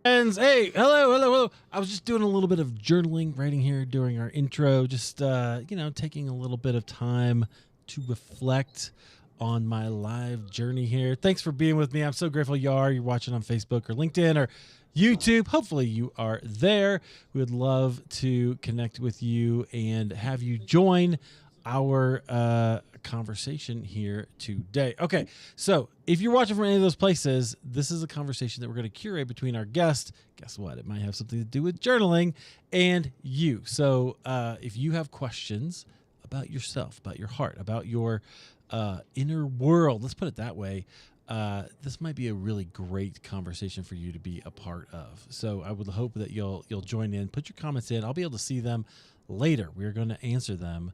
Friends, hey, hello. I was just doing a little bit of journaling, writing here during our intro, just taking a little bit of time to reflect on my live journey here. Thanks for being with me. I'm so grateful you're watching on Facebook or LinkedIn or YouTube. Hopefully you are there. We would love to connect with you and have you join our conversation here today. Okay, so if you're watching from any of those places, this is a conversation that we're going to curate between our guest. Guess what? It might have something to do with journaling and you. So if you have questions about yourself, about your heart, about your inner world, let's put it that way, this might be a really great conversation for you to be a part of. So I would hope that you'll join in, put your comments in. I'll be able to see them later. We're going to answer them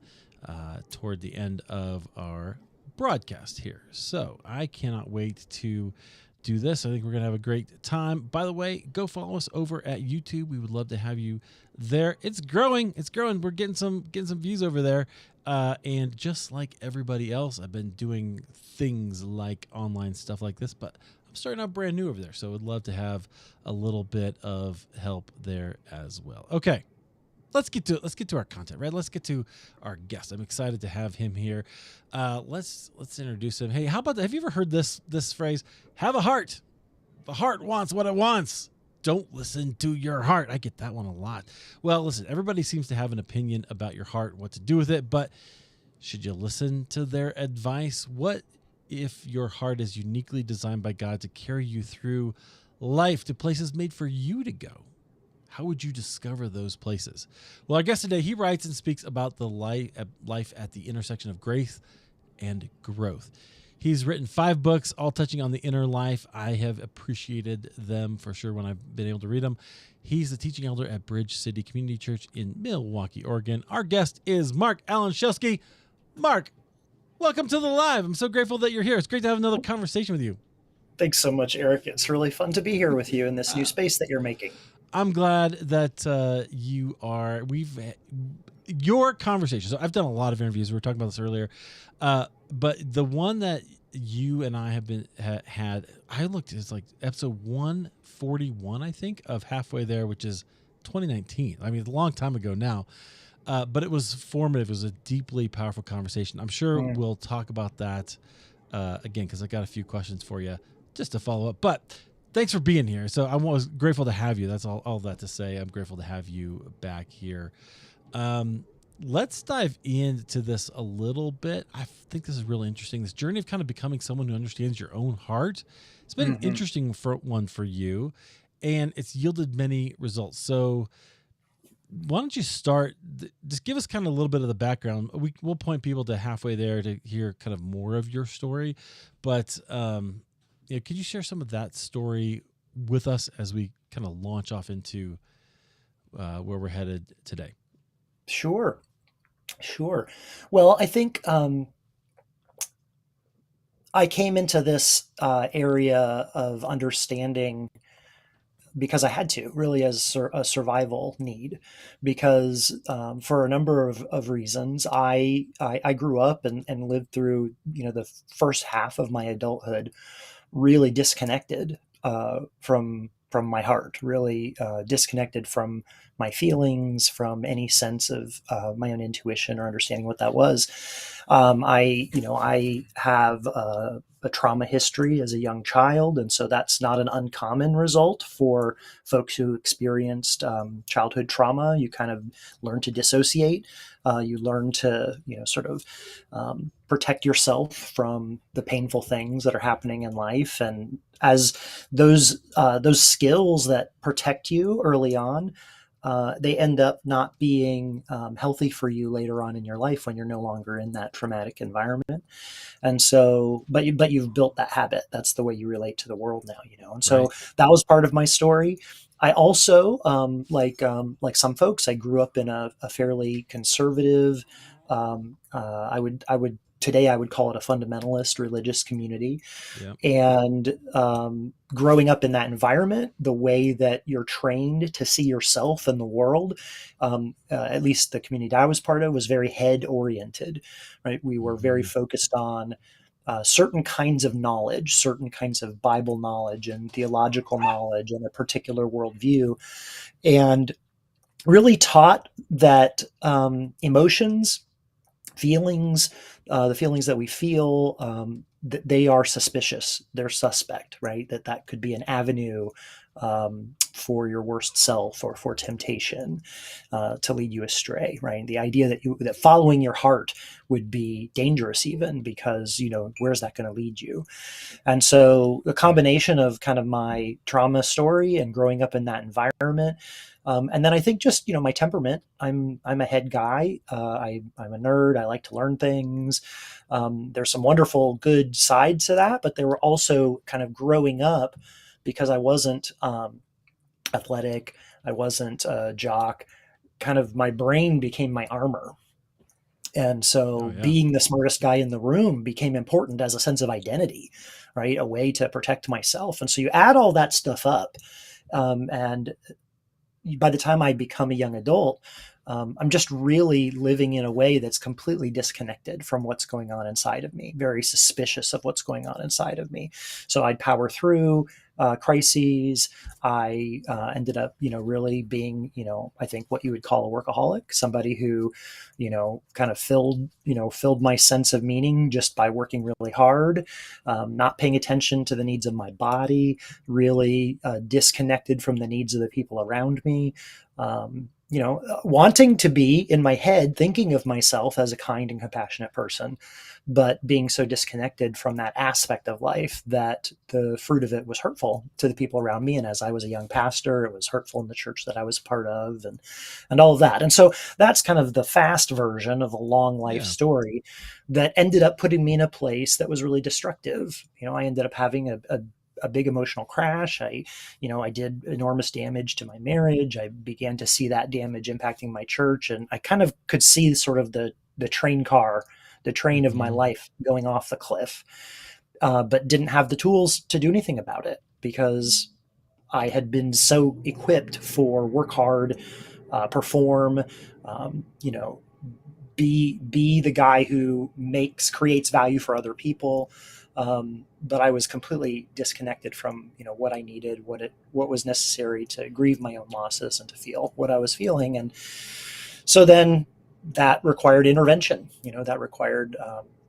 toward the end of our broadcast here. So I cannot wait to do this. I think we're going to have a great time. By the way, go follow us over at YouTube. We would love to have you there. It's growing. We're getting some views over there. And just like everybody else, I've been doing things like online stuff like this, but I'm starting out brand new over there. So I would love to have a little bit of help there as well. Okay. Let's get to our content, right? Let's get to our guest. I'm excited to have him here. Let's introduce him. Hey, how about that? Have you ever heard this phrase? Have a heart. The heart wants what it wants. Don't listen to your heart. I get that one a lot. Well, listen, everybody seems to have an opinion about your heart, what to do with it, but should you listen to their advice? What if your heart is uniquely designed by God to carry you through life to places made for you to go? How would you discover those places? Well, our guest today, he writes and speaks about the life at the intersection of grace and growth. He's written 5 books, all touching on the inner life. I have appreciated them for sure when I've been able to read them. He's the teaching elder at Bridge City Community Church in Milwaukie, Oregon. Our guest is Marc Alan Schelske. Marc, welcome to the live. I'm so grateful that you're here. It's great to have another conversation with you. Thanks so much, Eric. It's really fun to be here with you in this new space that you're making. I'm glad that your conversation. So I've done a lot of interviews. We were talking about this earlier. But the one that you and I have had, I looked, it's like episode 141, I think, of Halfway There, which is 2019. I mean, it's a long time ago now. But it was formative. It was a deeply powerful conversation. I'm sure we'll talk about that again, because I got a few questions for you just to follow up. But thanks for being here. So I was grateful to have you. That's all that to say. I'm grateful to have you back here. Let's dive into this a little bit. I think this is really interesting. This journey of kind of becoming someone who understands your own heart. It's been an interesting one for you, and it's yielded many results. So why don't you start? Just give us kind of a little bit of the background. We'll point people to Halfway There to hear kind of more of your story, but could you share some of that story with us as we kind of launch off into where we're headed today? Sure. Well, I think I came into this area of understanding because I had to, really, as a survival need, because for a number of reasons, I grew up and lived through the first half of my adulthood really disconnected from my heart, really disconnected from my feelings, from any sense of my own intuition or understanding what that was. I have a trauma history as a young child, and so that's not an uncommon result for folks who experienced childhood trauma. You kind of learn to dissociate. You learn to sort of protect yourself from the painful things that are happening in life, and as those skills that protect you early on, they end up not being healthy for you later on in your life when you're no longer in that traumatic environment. And so, but you've built that habit. That's the way you relate to the world now, And so Right. that was part of my story. I also, like some folks, I grew up in a fairly conservative, today I would call it a fundamentalist religious community. Yeah. And growing up in that environment, the way that you're trained to see yourself and the world, at least the community I was part of, was very head oriented, right? We were very focused on certain kinds of knowledge, certain kinds of Bible knowledge and theological knowledge and a particular worldview, and really taught that emotions, feelings, the feelings that we feel, they are suspicious. They're suspect, right? That could be an avenue for your worst self or for temptation to lead you astray, right? The idea that following your heart would be dangerous, even because where's that going to lead you? And so a combination of kind of my trauma story and growing up in that environment. And then I think just my temperament. I'm a head guy. I'm a nerd. I like to learn things. There's some wonderful good sides to that, but there were also kind of growing up because I wasn't athletic. I wasn't a jock. Kind of my brain became my armor. And Oh so yeah. being the smartest guy in the room became important as a sense of identity, right? A way to protect myself. And so you add all that stuff up. And by the time I become a young adult, I'm just really living in a way that's completely disconnected from what's going on inside of me, very suspicious of what's going on inside of me. So I'd power through crises. I ended up, really being, I think what you would call a workaholic, somebody who, kind of filled my sense of meaning just by working really hard, not paying attention to the needs of my body, really disconnected from the needs of the people around me. Wanting to be in my head, thinking of myself as a kind and compassionate person, but being so disconnected from that aspect of life that the fruit of it was hurtful to the people around me. And as I was a young pastor, it was hurtful in the church that I was part of, and all of that. And so that's kind of the fast version of a long life Yeah. story that ended up putting me in a place that was really destructive. I ended up having a big emotional crash. I did enormous damage to my marriage. I began to see that damage impacting my church, and I kind of could see sort of the train of my Mm-hmm. life going off the cliff, but didn't have the tools to do anything about it because I had been so equipped for work hard, perform, you know, be the guy who creates value for other people. But I was completely disconnected from what I needed, what was necessary to grieve my own losses and to feel what I was feeling. And so then that required intervention. That required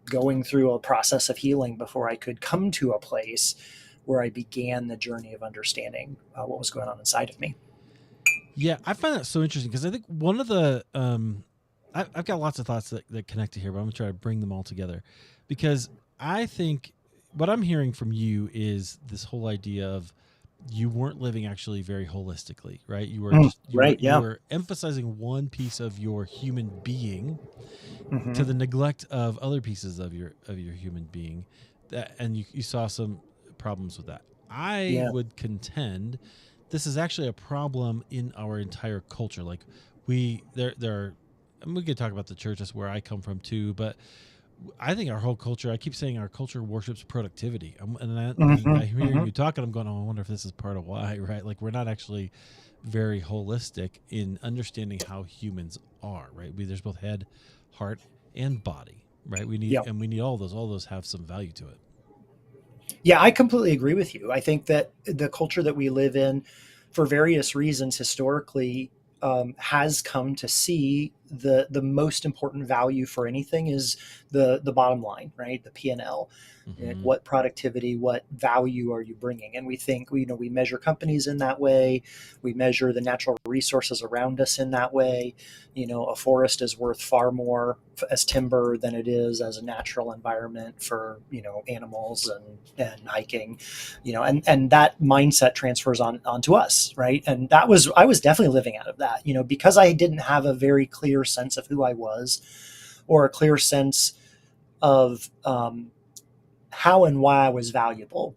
going through a process of healing before I could come to a place where I began the journey of understanding what was going on inside of me. Yeah, I find that so interesting because I think one of the I've got lots of thoughts that connect to here, but I'm gonna try to bring them all together because I think what I'm hearing from you is this whole idea of you weren't living actually very holistically, right? You were just Right. you Yeah. were emphasizing one piece of your human being to Hmm. the neglect of other pieces of your human being, and you saw some problems with that. I Yeah. would contend this is actually a problem in our entire culture. Like there are, and we could talk about the church. That's where I come from too. But I think our whole culture. I keep saying our culture worships productivity, Hmm. I hearing Hmm. you talking. I'm going, oh, I wonder if this is part of why, right? Like we're not actually very holistic in understanding how humans are, right? There's both head, heart, and body, right? Yeah. We need all those. All those have some value to it. Yeah, I completely agree with you. I think that the culture that we live in, for various reasons, historically, has come to see the most important value for anything is the bottom line, right? The P&L. Like Mm-hmm. what productivity, what value are you bringing? And we think we measure companies in that way. We measure the natural resources around us in that way. A forest is worth far more as timber than it is as a natural environment for animals and hiking, and that mindset transfers onto us, right? And I was definitely living out of that, because I didn't have a very clear sense of who I was, or a clear sense of how and why I was valuable.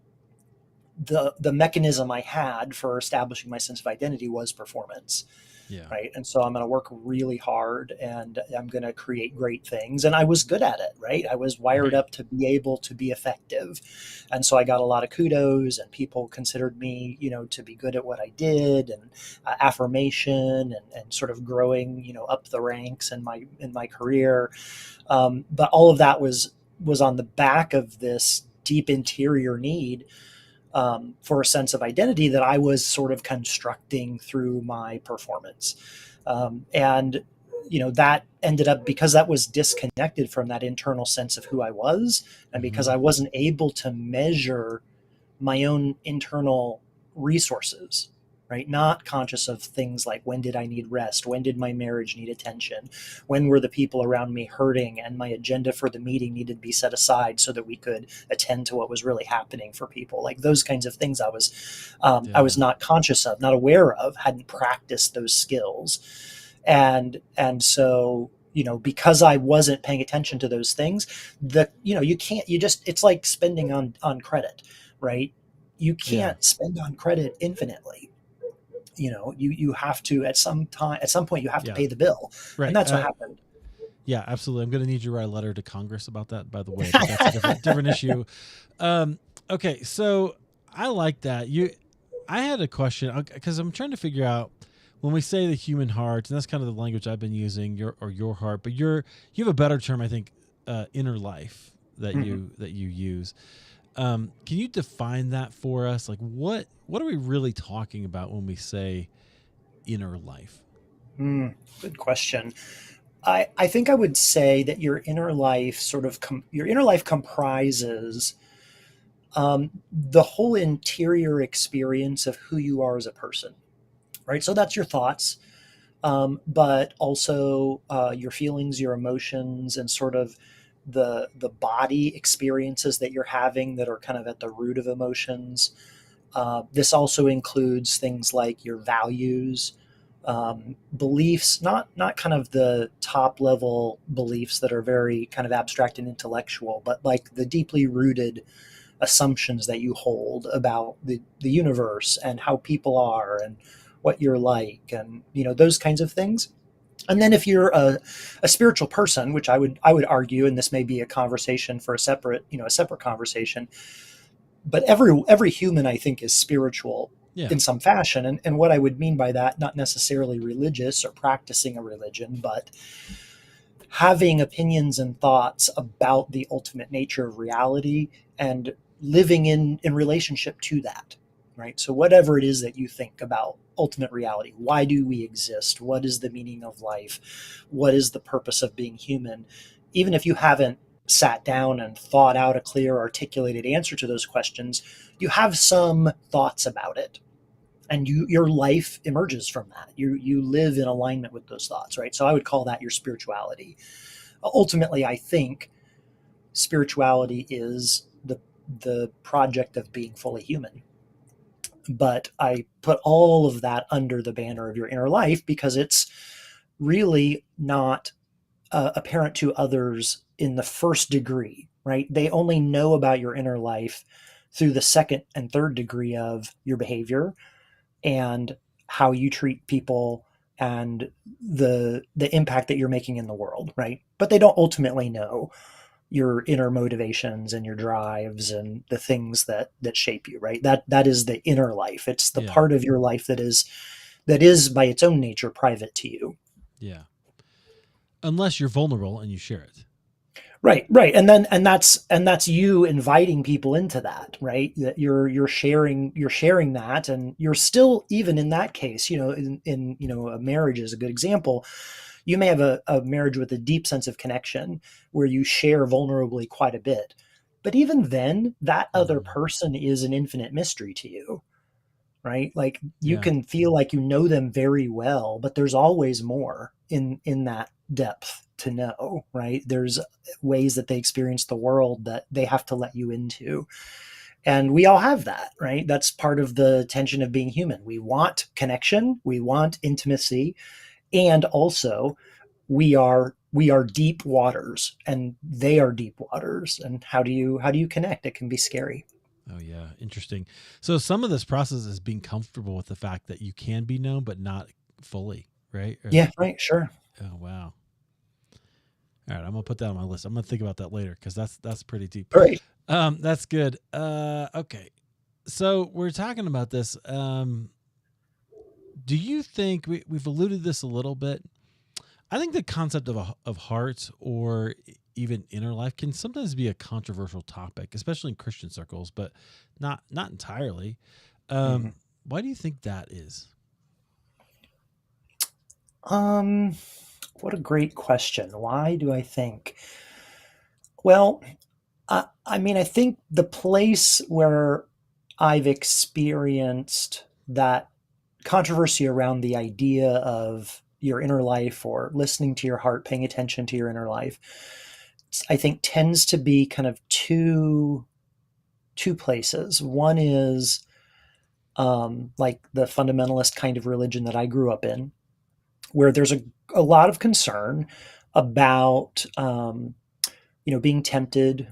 The mechanism I had for establishing my sense of identity was performance, Yeah. right? And so I'm going to work really hard and I'm going to create great things. And I was good at it, right? I was wired Right. up to be able to be effective. And so I got a lot of kudos and people considered me, to be good at what I did, and affirmation and sort of growing, up the ranks in my career. But all of that was was on the back of this deep interior need for a sense of identity that I was sort of constructing through my performance. And, that ended up, because that was disconnected from that internal sense of who I was, and because Mm-hmm. I wasn't able to measure my own internal resources, right? Not conscious of things like, when did I need rest? When did my marriage need attention? When were the people around me hurting and my agenda for the meeting needed to be set aside so that we could attend to what was really happening for people? Like those kinds of things I was Yeah. not conscious of, not aware of, hadn't practiced those skills. And so, because I wasn't paying attention to those things, you can't, it's like spending on credit, right? You Yeah. can't spend on credit infinitely. You have to, at some point, you have to Yeah. pay the bill. And Right. that's what happened. Yeah, absolutely. I'm going to need you to write a letter to Congress about that, by the way, but that's a different issue. Um, okay, so I like that. I had a question because I'm trying to figure out when we say the human heart, and that's kind of the language I've been using, your heart, but you have a better term, I think, inner life that Mhm. you use. Can you define that for us? Like, what are we really talking about when we say inner life? Good question. I think I would say that your inner life comprises the whole interior experience of who you are as a person, right? So that's your thoughts, but also your feelings, your emotions, and sort of the body experiences that you're having that are kind of at the root of emotions. This also includes things like your values, beliefs, not kind of the top level beliefs that are very kind of abstract and intellectual, but like the deeply rooted assumptions that you hold about the universe and how people are and what you're like, and those kinds of things. And then if you're a spiritual person, which I would argue, and this may be a conversation for a separate conversation, but every human, I think, is spiritual Yeah. in some fashion. And what I would mean by that, not necessarily religious or practicing a religion, but having opinions and thoughts about the ultimate nature of reality and living in relationship to that, right? So whatever it is that you think about ultimate reality, why do we exist? What is the meaning of life? What is the purpose of being human? Even if you haven't sat down and thought out a clear, articulated answer to those questions, you have some thoughts about it, and your life emerges from that. You live in alignment with those thoughts, right? So I would call that your spirituality. Ultimately, I think spirituality is the project of being fully human. But I put all of that under the banner of your inner life because it's really not apparent to others in the first degree, right? They only know about your inner life through the second and third degree of your behavior and how you treat people and the impact that you're making in the world, right? But they don't ultimately know your inner motivations and your drives and the things that shape you, right? That is the inner life. It's the Yeah. part of your life that is by its own nature private to you. Yeah. Unless you're vulnerable and you share it. Right. And that's you inviting people into that, right? That you're sharing that, and you're still, even in that case, in a marriage is a good example. You may have a marriage with a deep sense of connection where you share vulnerably quite a bit. But even then, that other Mm-hmm. person is an infinite mystery to you, right? Like you Yeah. can feel like you know them very well, but there's always more in that depth to know, right? There's ways that they experience the world that they have to let you into. And we all have that, right? That's part of the tension of being human. We want connection, we want intimacy, and also we are deep waters and they are deep waters. And how do you connect? It can be scary. Oh yeah, interesting. So some of this process is being comfortable with the fact that you can be known, but not fully, right? Yeah, right, sure. Oh wow. All right, I'm gonna put that on my list. I'm gonna think about that later because that's pretty deep. All right. That's good. Okay. So we're talking about this. Do you think we've alluded this a little bit? I think the concept of heart or even inner life can sometimes be a controversial topic, especially in Christian circles, but not entirely. Mhm. Why do you think that is? Um, what a great question. Why do I think? Well, I mean, I think the place where I've experienced that controversy around the idea of your inner life or listening to your heart, paying attention to your inner life, I think tends to be kind of two places. One is like the fundamentalist kind of religion that I grew up in, where there's a lot of concern about being tempted,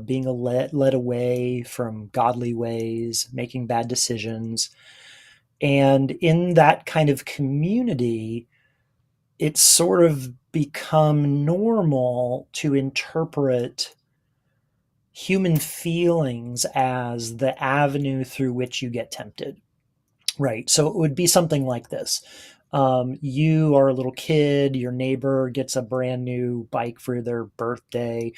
being led away from godly ways, making bad decisions. And in that kind of community, it's sort of become normal to interpret human feelings as the avenue through which you get tempted. Right. So it would be something like this. You are a little kid, your neighbor gets a brand new bike for their birthday.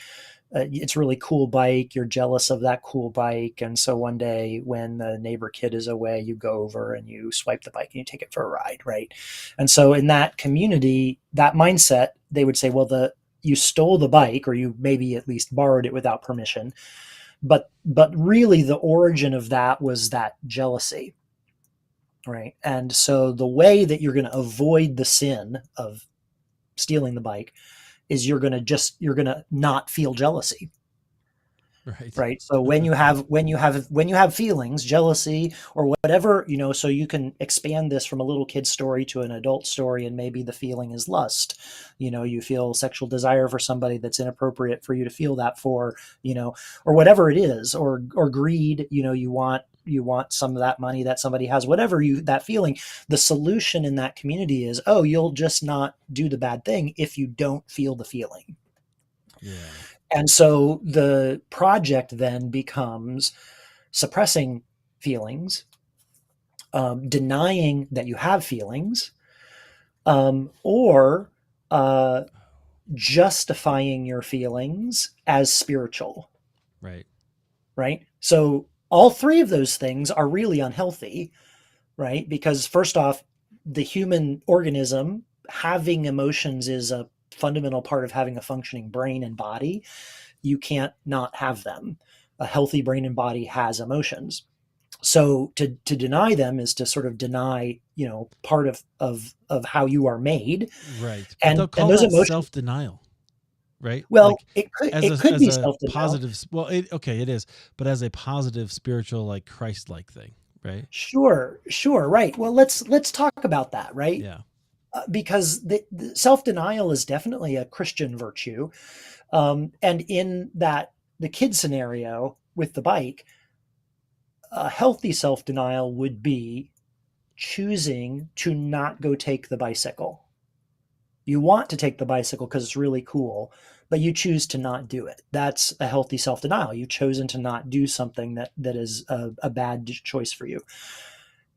It's a really cool bike. You're jealous of that cool bike. And so one day when the neighbor kid is away, you go over and you swipe the bike and you take it for a ride. Right. And so in that community, that mindset, they would say, well, you stole the bike, or you maybe at least borrowed it without permission. But really the origin of that was that jealousy. Right. And so the way that you're going to avoid the sin of stealing the bike is you're going to not feel jealousy. Right. Right. So when you have feelings, jealousy or whatever, so you can expand this from a little kid story to an adult story, and maybe the feeling is lust. You feel sexual desire for somebody that's inappropriate for you to feel that for, or whatever it is, or greed, you want some of that money that somebody has, whatever that feeling. The solution in that community is, oh, you'll just not do the bad thing if you don't feel the feeling. Yeah. And so the project then becomes suppressing feelings, denying that you have feelings, or uh, justifying your feelings as spiritual, Right. right? So all three of those things are really unhealthy, right? Because first off, the human organism having emotions is a fundamental part of having a functioning brain and body. You can't not have them. A healthy brain and body has emotions. So to deny them is to sort of deny, part of how you are made. Right. But they'll And call those that emotions, self-denial, right? well, Like it could as it a could as be a self-denial. positive, well, okay, it is, but as a positive spiritual, like Christ-like thing, right? Sure, sure, right. Well, let's talk about that, right? Yeah. Because the self-denial is definitely a Christian virtue. And in that the kid scenario with the bike, a healthy self-denial would be choosing to not go take the bicycle. You want to take the bicycle because it's really cool, but you choose to not do it. That's a healthy self-denial. You've chosen to not do something that is a bad choice for you.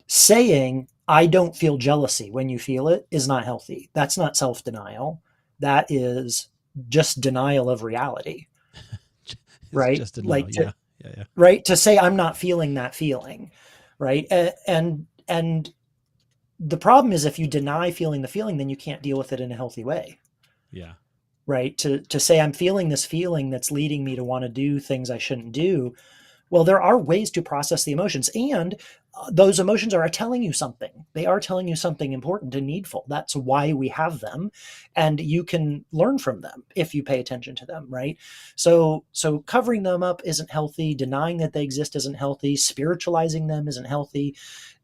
Saying I don't feel jealousy when you feel it is not healthy. That's not self-denial. That is just denial of reality, It's right? just denial. Like to Yeah. Yeah. Yeah. right to say I'm not feeling that feeling, right? And the problem is if you deny feeling the feeling, then you can't deal with it in a healthy way, Yeah. right? To say I'm feeling this feeling that's leading me to want to do things I shouldn't do. Well, there are ways to process the emotions, and those emotions are telling you something. They are telling you something important and needful. That's why we have them, and you can learn from them if you pay attention to them, right? So covering them up isn't healthy. Denying that they exist isn't healthy. Spiritualizing them isn't healthy.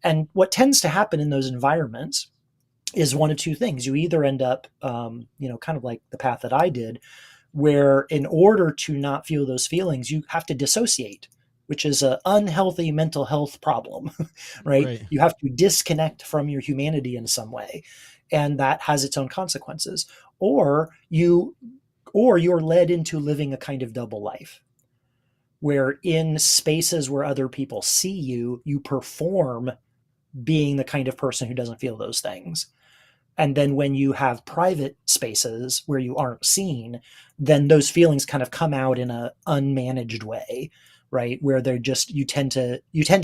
And what tends to happen in those environments is one of two things. You either end up, kind of like the path that I did, where in order to not feel those feelings, you have to dissociate, which is an unhealthy mental health problem, right? Right. You have to disconnect from your humanity in some way, and that has its own consequences. Or you're led into living a kind of double life, where in spaces where other people see you, you perform being the kind of person who doesn't feel those things. And then when you have private spaces where you aren't seen, then those feelings kind of come out in a unmanaged way, right? Where they're just you tend to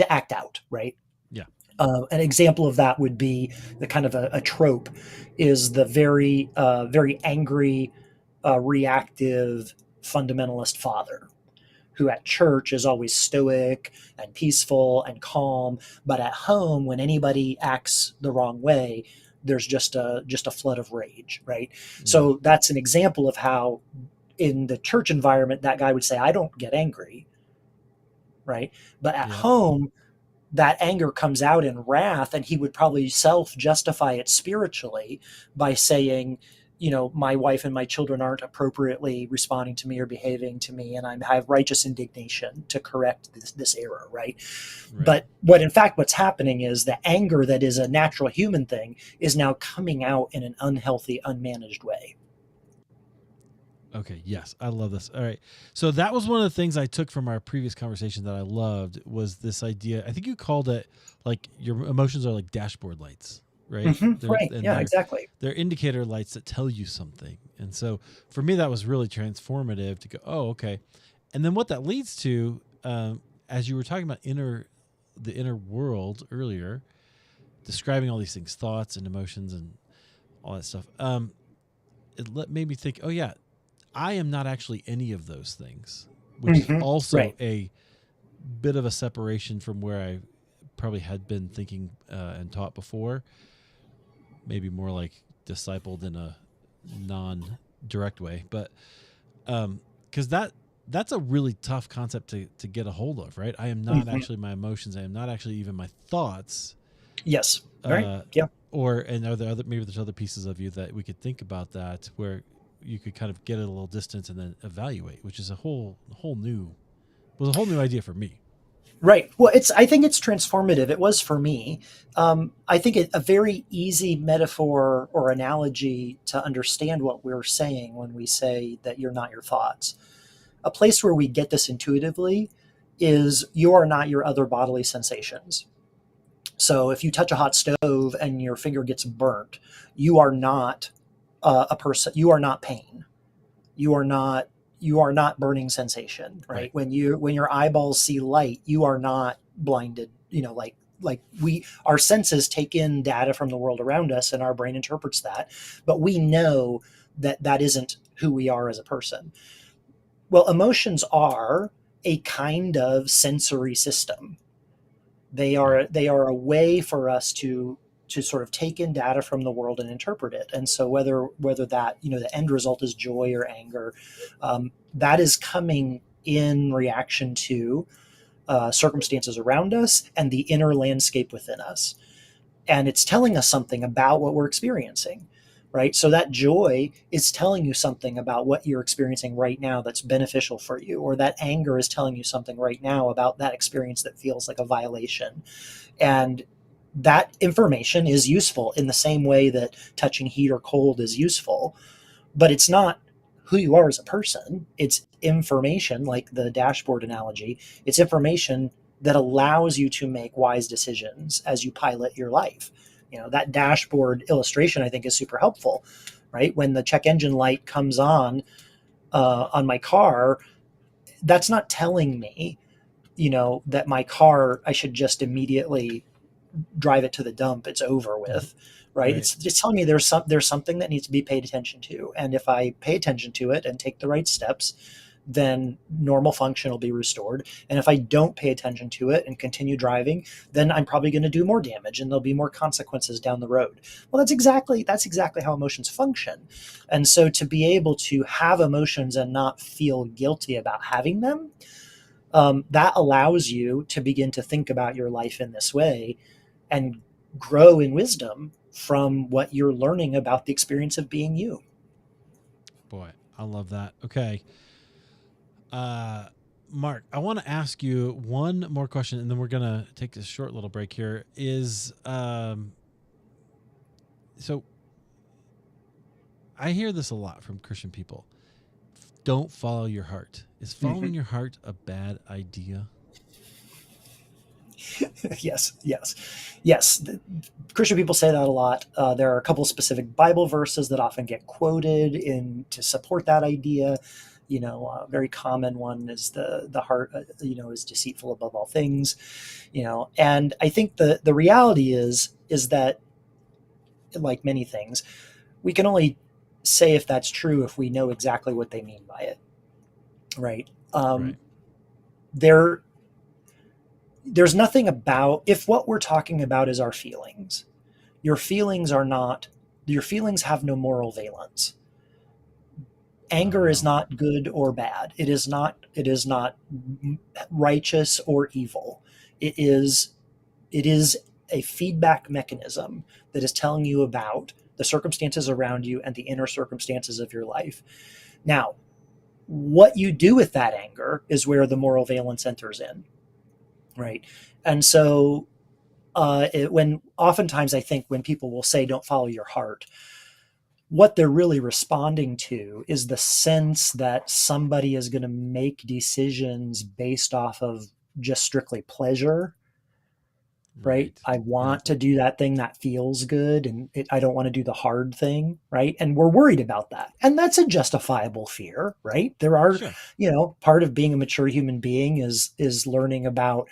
act out, right? Yeah. An example of that would be the kind of a trope is the very angry, reactive fundamentalist father who at church is always stoic and peaceful and calm, but at home, when anybody acts the wrong way, there's just a flood of rage, right? Mm. So that's an example of how in the church environment that guy would say, I don't get angry, right? But at Yep. home, that anger comes out in wrath, and he would probably self justify it spiritually by saying, my wife and my children aren't appropriately responding to me or behaving to me, and I have righteous indignation to correct this error, right? Right. But what's happening is the anger that is a natural human thing is now coming out in an unhealthy, unmanaged way. Okay. Yes, I love this. All right. So that was one of the things I took from our previous conversation that I loved was this idea. I think you called it like your emotions are like dashboard lights, right? Right. Yeah, exactly. They're indicator lights that tell you something. And so for me, that was really transformative to go, oh, okay. And then what that leads to, as you were talking about the inner world earlier, describing all these things, thoughts and emotions and all that stuff. Made me think, oh yeah, I am not actually any of those things, which is also Right. a bit of a separation from where I probably had been thinking and taught before. Maybe more like discipled in a non-direct way, but because that's a really tough concept to get a hold of, right? I am not Hmm. actually my emotions. I am not actually even my thoughts. Yes. Right. Uh, Yeah. and are there maybe there's other pieces of you that we could think about that where you could kind of get a little distance and then evaluate, which is a whole new idea for me. Right. Well, I think it's transformative. It was for me. I think a very easy metaphor or analogy to understand what we're saying when we say that you're not your thoughts. A place where we get this intuitively is you are not your other bodily sensations. So if you touch a hot stove and your finger gets burnt, you are not a person. You are not pain. You are not burning sensation, right? Right. When your eyeballs see light, you are not blinded, like we our senses take in data from the world around us and our brain interprets that, but we know that that isn't who we are as a person. Well, emotions are a kind of sensory system. they Right. are they are a way for us to sort of take in data from the world and interpret it. And so whether that, the end result is joy or anger, that is coming in reaction to circumstances around us and the inner landscape within us, and it's telling us something about what we're experiencing, right? So that joy is telling you something about what you're experiencing right now that's beneficial for you, or that anger is telling you something right now about that experience that feels like a violation. And that information is useful in the same way that touching heat or cold is useful, but it's not who you are as a person. It's information, like the dashboard analogy. It's information that allows you to make wise decisions as you pilot your life. That dashboard illustration I think is super helpful, right? When the check engine light comes on my car, that's not telling me, that my car, I should just immediately drive it to the dump, it's over with, right? Right. It's just telling me there's something that needs to be paid attention to, and if I pay attention to it and take the right steps, then normal function will be restored. And if I don't pay attention to it and continue driving, then I'm probably going to do more damage and there'll be more consequences down the road. Well, that's exactly how emotions function. And so to be able to have emotions and not feel guilty about having them, that allows you to begin to think about your life in this way and grow in wisdom from what you're learning about the experience of being you. Boy, I love that. Okay. Uh, Mark, I want to ask you one more question, and then we're gonna take a short little break here. So I hear this a lot from Christian people. Don't follow your heart. Is Mm-hmm. following your heart a bad idea? Yes, yes, yes. Christian people say that a lot. There are a couple of specific Bible verses that often get quoted in to support that idea. A very common one is the heart, is deceitful above all things. And I think the reality is that, like many things, we can only say if that's true if we know exactly what they mean by it, right? Right. There there's nothing about, if what we're talking about is our feelings, your feelings are not, your feelings have no moral valence. Oh Anger is wow. not good or bad. It is not righteous or evil. It is a feedback mechanism that is telling you about the circumstances around you and the inner circumstances of your life. Now, what you do with that anger is where the moral valence enters in, right? And so, when oftentimes I think when people will say, don't follow your heart, what they're really responding to is the sense that somebody is going to make decisions based off of just strictly pleasure, right? Right. I Yeah. want to do that thing that feels good, and I don't want to do the hard thing, right? And we're worried about that. And that's a justifiable fear, right? There are, Sure. part of being a mature human being is learning about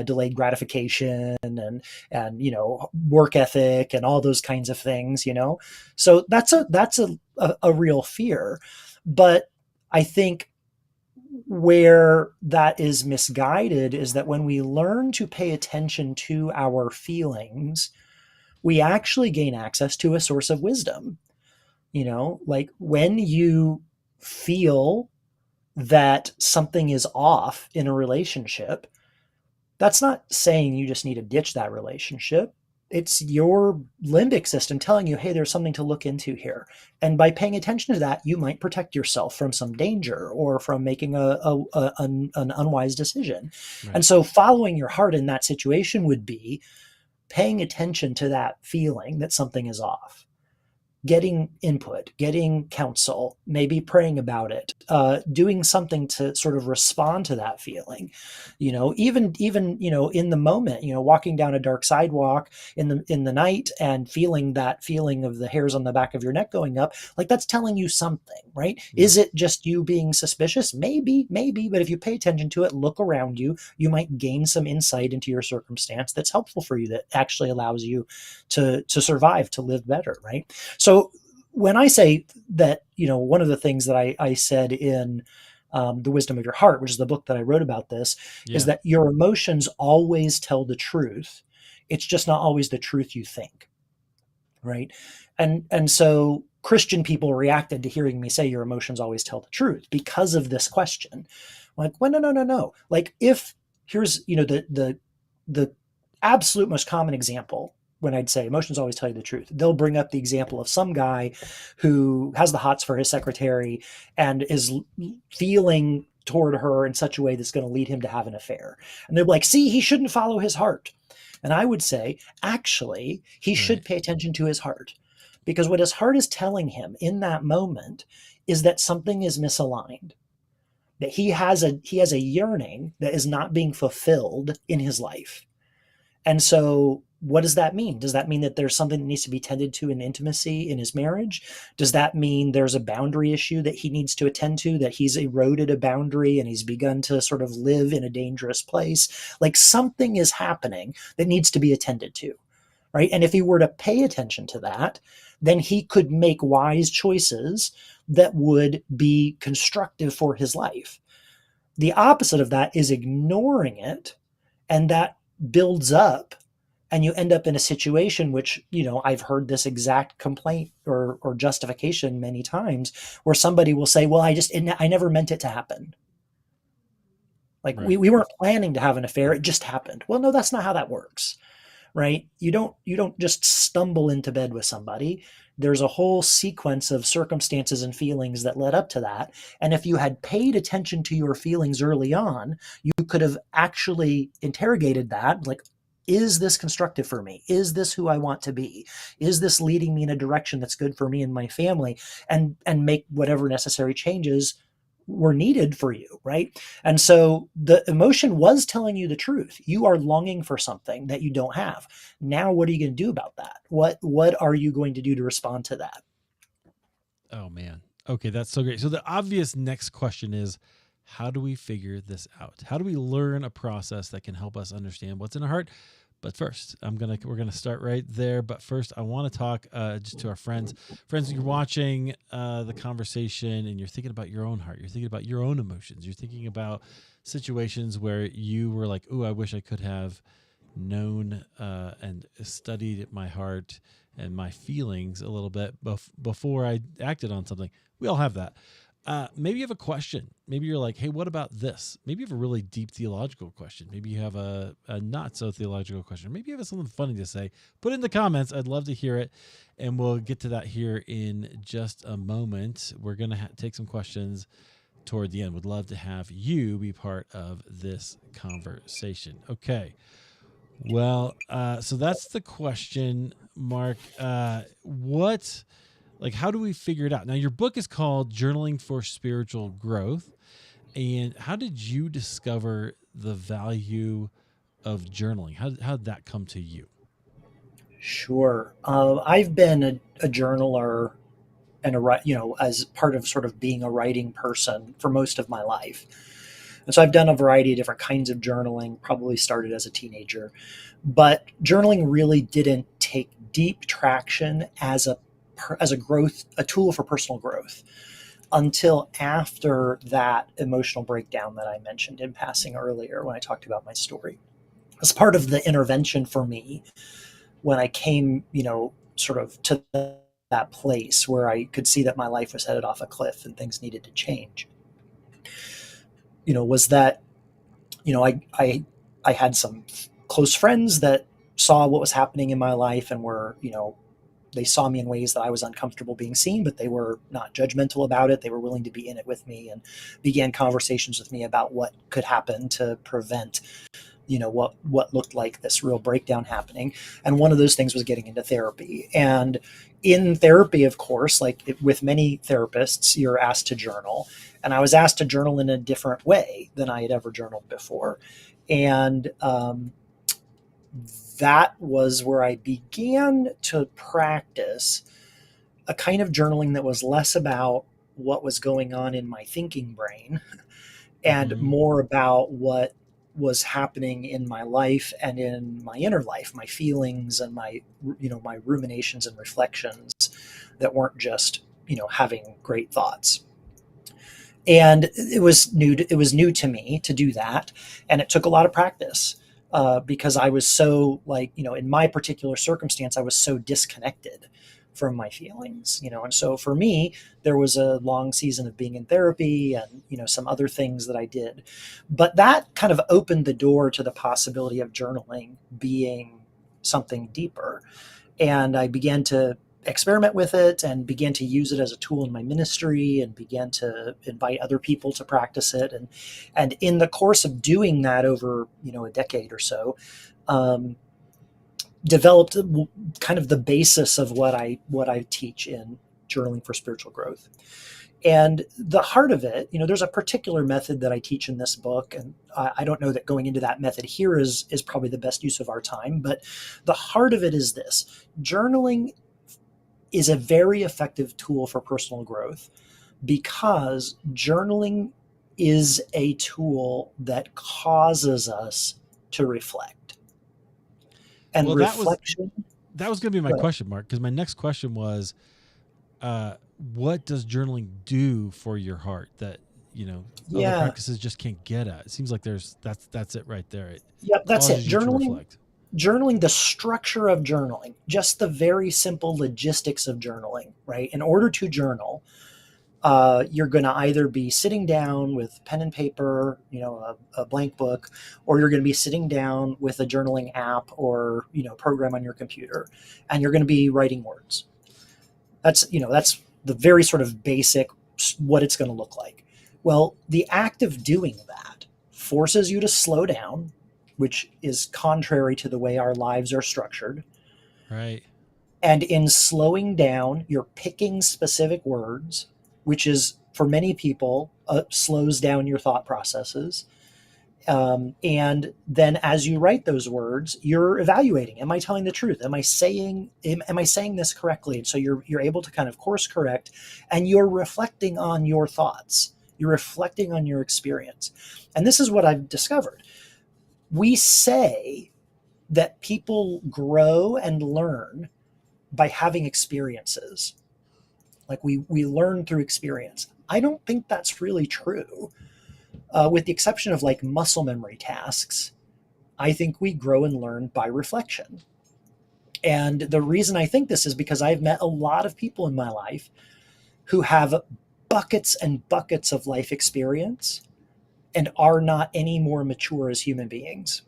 delayed gratification and work ethic and all those kinds of things, So that's a real fear. But I think where that is misguided is that when we learn to pay attention to our feelings, we actually gain access to a source of wisdom. Like when you feel that something is off in a relationship, that's not saying you just need to ditch that relationship. It's your limbic system telling you, hey, there's something to look into here. And by paying attention to that, you might protect yourself from some danger or from making an unwise decision. Right. And so following your heart in that situation would be paying attention to that feeling that something is off, getting input, getting counsel, maybe praying about it, doing something to sort of respond to that feeling. Even in the moment, walking down a dark sidewalk in the night and feeling that feeling of the hairs on the back of your neck going up, like that's telling you something, right? Yeah. Is it just you being suspicious? Maybe, but if you pay attention to it, look around you, you might gain some insight into your circumstance that's helpful for you, that actually allows you to survive, to live better, right? So when I say that, one of the things that I said in The Wisdom of Your Heart, which is the book that I wrote about this, is Yeah. that your emotions always tell the truth. It's just not always the truth you think, right? And so Christian people reacted to hearing me say your emotions always tell the truth because of this question. Like, well, no. Like, if here's the absolute most common example when I'd say emotions always tell you the truth, they'll bring up the example of some guy who has the hots for his secretary and is feeling toward her in such a way that's going to lead him to have an affair. And they're like, see, he shouldn't follow his heart. And I would say, actually, he Right. should pay attention to his heart, because what his heart is telling him in that moment is that something is misaligned, that he has a yearning that is not being fulfilled in his life. And so what does that mean? Does that mean that there's something that needs to be tended to in intimacy in his marriage? Does that mean there's a boundary issue that he needs to attend to, that he's eroded a boundary and he's begun to sort of live in a dangerous place? Like something is happening that needs to be attended to, right? And if he were to pay attention to that, then he could make wise choices that would be constructive for his life. The opposite of that is ignoring it, and that builds up, and you end up in a situation which, I've heard this exact complaint or justification many times, where somebody will say, well, I never meant it to happen. Like we, Right. we weren't planning to have an affair, it just happened. Well, no, that's not how that works, right? You don't just stumble into bed with somebody. There's a whole sequence of circumstances and feelings that led up to that. And if you had paid attention to your feelings early on, you could have actually interrogated that, like, is this constructive for me? Is this who I want to be? Is this leading me in a direction that's good for me and my family? And make whatever necessary changes were needed for you, right? And so the emotion was telling you the truth. You are longing for something that you don't have. Now, what are you going to do about that? What are you going to do to respond to that? Oh man. Okay, that's so great. So the obvious next question is, how do we figure this out? How do we learn a process that can help us understand what's in our heart? But first, we're gonna start right there. But first, I want to talk just to our friends. You're watching the conversation, and you're thinking about your own heart. You're thinking about your own emotions. You're thinking about situations where you were like, "Ooh, I wish I could have known and studied my heart and my feelings a little bit before I acted on something." We all have that. Maybe you have a question. Maybe you're like, hey, what about this? Maybe you have a really deep theological question. Maybe you have a not so theological question. Maybe you have something funny to say. Put it in the comments. I'd love to hear it. And we'll get to that here in just a moment. We're going to take some questions toward the end. Would love to have you be part of this conversation. Okay. Well, so that's the question, Mark. How do we figure it out? Now, your book is called Journaling for Spiritual Growth. And how did you discover the value of journaling? How did that come to you? Sure. I've been a journaler and as part of sort of being a writing person for most of my life. And so I've done a variety of different kinds of journaling, probably started as a teenager. But journaling really didn't take deep traction as a tool for personal growth until after that emotional breakdown that I mentioned in passing earlier when I talked about my story. As part of the intervention for me, when I came, sort of to that place where I could see that my life was headed off a cliff and things needed to change, was that, I had some close friends that saw what was happening in my life and were, they saw me in ways that I was uncomfortable being seen, but they were not judgmental about it. They were willing to be in it with me and began conversations with me about what could happen to prevent what looked like this real breakdown happening. And one of those things was getting into therapy. And in therapy, of course, with many therapists, you're asked to journal. And I was asked to journal in a different way than I had ever journaled before. And that was where I began to practice a kind of journaling that was less about what was going on in my thinking brain and Mm-hmm. more about what was happening in my life and in my inner life, my feelings and my ruminations and reflections that weren't just, having great thoughts. And it was new to me to do that, and it took a lot of practice, because I was so, in my particular circumstance, I was so disconnected from my feelings, and so for me, there was a long season of being in therapy and some other things that I did, but that kind of opened the door to the possibility of journaling being something deeper, and I began to experiment with it and began to use it as a tool in my ministry and began to invite other people to practice it. And in the course of doing that over, a decade or so, um, developed kind of the basis of what I teach in journaling for spiritual growth. And the heart of it, there's a particular method that I teach in this book, and I don't know that going into that method here is probably the best use of our time, but the heart of it is this: journaling is a very effective tool for personal growth because journaling is a tool that causes us to reflect. And Well, reflection, that was going to be my well, question, Mark, because my next question was, what does journaling do for your heart that other yeah, practices just can't get at? It seems like that's it right there. It yep, that's it. causes you to Journaling, reflect. journaling, the structure of journaling, just the very simple logistics of journaling, right? In order to journal, you're going to either be sitting down with pen and paper, a blank book, or you're going to be sitting down with a journaling app or program on your computer, and you're going to be writing words. That's the very sort of basic what it's going to look like. Well, the act of doing that forces you to slow down, which is contrary to the way our lives are structured. Right. And in slowing down, you're picking specific words, which is for many people slows down your thought processes. And then as you write those words, you're evaluating, am I telling the truth? Am I saying this correctly? And so you're able to kind of course correct, and you're reflecting on your thoughts. You're reflecting on your experience. And this is what I've discovered. We say that people grow and learn by having experiences. Like we learn through experience. I don't think that's really true. With the exception of like muscle memory tasks, I think we grow and learn by reflection. And the reason I think this is because I've met a lot of people in my life who have buckets and buckets of life experience and are not any more mature as human beings.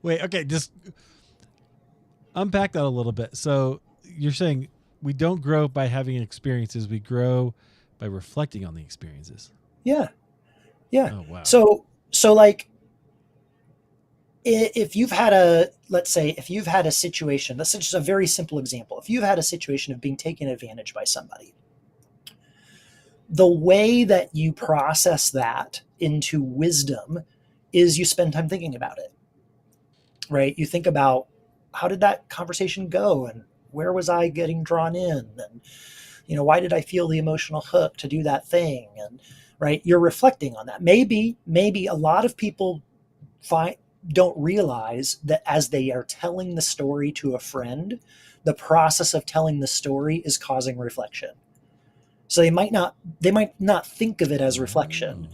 Wait, okay, just unpack that a little bit. So you're saying we don't grow by having experiences, we grow by reflecting on the experiences. Yeah. Yeah. Oh, wow. So like if you've had let's say if you've had a situation, that's just a very simple example. If you've had a situation of being taken advantage by somebody, the way that you process that into wisdom is you spend time thinking about it, right? You think about, how did that conversation go? And where was I getting drawn in? And, why did I feel the emotional hook to do that thing? And right, you're reflecting on that. Maybe a lot of people don't realize that as they are telling the story to a friend, the process of telling the story is causing reflection. So they might not think of it as reflection,